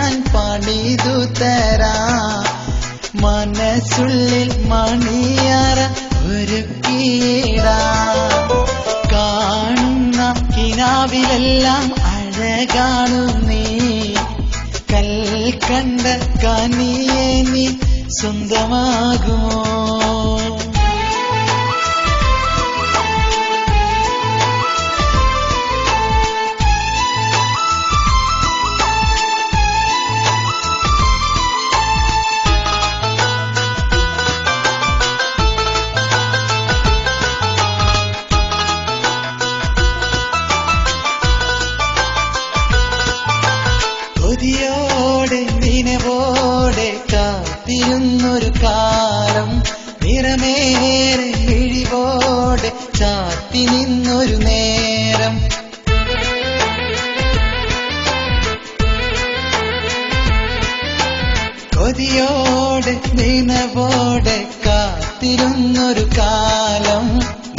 ഞാൻ പണിതു തരാം. മനസ്സുള്ളിൽ മണിയറ ഒരുക്കിയിടാം. കാണുന്ന കിനാവിലെല്ലാം അഴകാണു നീ. കൽക്കണ്ട കനിയെ നീ സ്വന്തമാകുമോ? കൊതിയോടെ നിനവോടെ കാത്തിരുന്നൊരു കാലം, നിറമേറെ മിഴിവോടെ ചാത്തി നിന്നൊരു നേരം. കൊതിയോടെ നിനവോടെ കാത്തിരുന്നൊരു കാലം,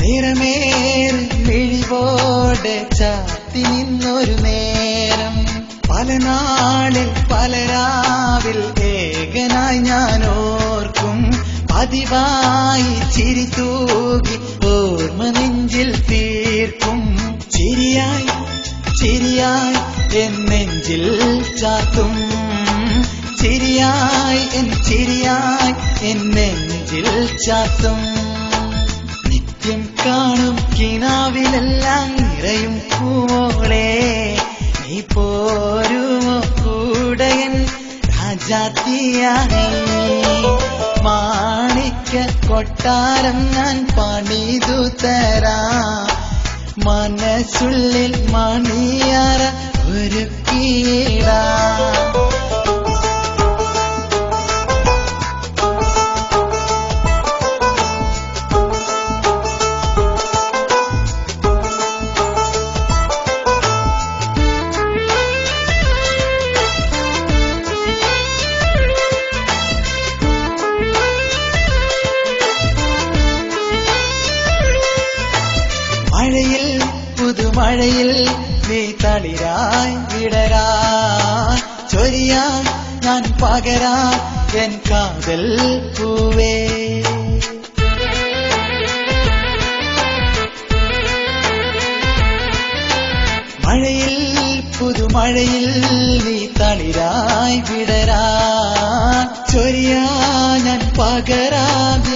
നിറമേറെ മിഴിവോടെ ചാത്തി നിന്നൊരു നേരം. പല നാളിൽ പല രാവിൽ ഏകനായി ഞാൻ ഓർക്കും. പതിവായി ചിരി തൂകി ഓർമ്മ നെഞ്ചിൽ തീർക്കും. ചിരിയായി ചിരിയായി എൻ നെഞ്ചിൽ ചാത്തും. ചിരിയായി എൻ നെഞ്ചിൽ ചാത്തും. നിത്യം കാണും കിനാവിലെല്ലാം നിറയും പൂവോളെ, നീ പോരുമോ കൂടയൻ രാജാത്തിയായി? മാണിക്യ കൊട്ടാരം ഞാൻ പണിതു തരാം. മനസ്സുള്ളിൽ മണിയറ ഒരുക്കിയിടാം. മഴയിൽ പുതുമഴയിൽ നീ തളിരായി വിടരാ, ചൊരിയാൻ ഞാൻ പകരാ എൻ കാതൽ പൂവേ. മഴയിൽ പുതുമഴയിൽ നീ തളിരായി വിടരാ, ചൊരിയാ ഞാൻ പകരാ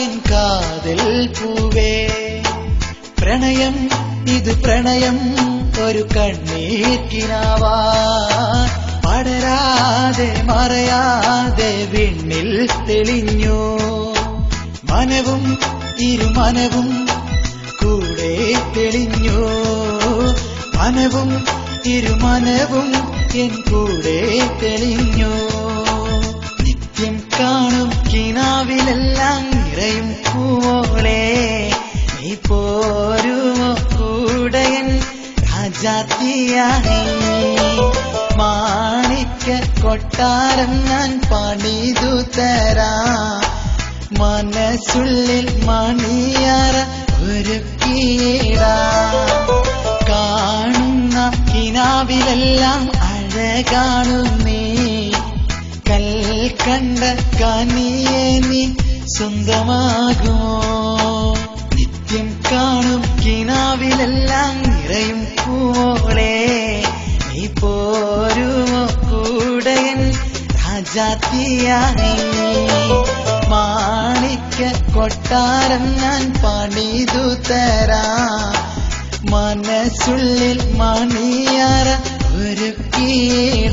എൻ കാതൽ പൂവേ. പ്രണയം ഇത് പ്രണയം ഒരു കണ്ണീർക്കിനാവാ, പടരാതെ മറയാതെ വിണ്ണിൽ തെളിഞ്ഞു. മനവും ഇരുമനവും കൂടെ തെളിഞ്ഞു. മനവും ഇരുമനവും എൻ കൂടെ തെളിഞ്ഞു. നിത്യം കാണും കിനാവിലെല്ലാം നിറയും പൂവോളെ, നീ പോരുമോ കൂടയൻ രാജാത്തിയായി? മാണിക്യ കൊട്ടാരം ഞാൻ പണിതു തരാം. മനസ്സുള്ളിൽ മണിയറ ഒരുക്കിയിടാം. കാണുന്ന കിനാവിലെല്ലാം അഴകാണു നീ. കൽക്കണ്ട കനിയെ നീ സ്വന്തമാകുമോ? നിത്യം കാണും കിനാവിലെല്ലാം നിറയും പൂവോളെ, നീ പോരുമോ കൂടയൻ രാജാത്തിയായി? മാണിക്യ കൊട്ടാരം ഞാൻ പണിതു തരാം. മനസ്സുള്ളിൽ മണിയറ ഒരുക്കിയിടാം.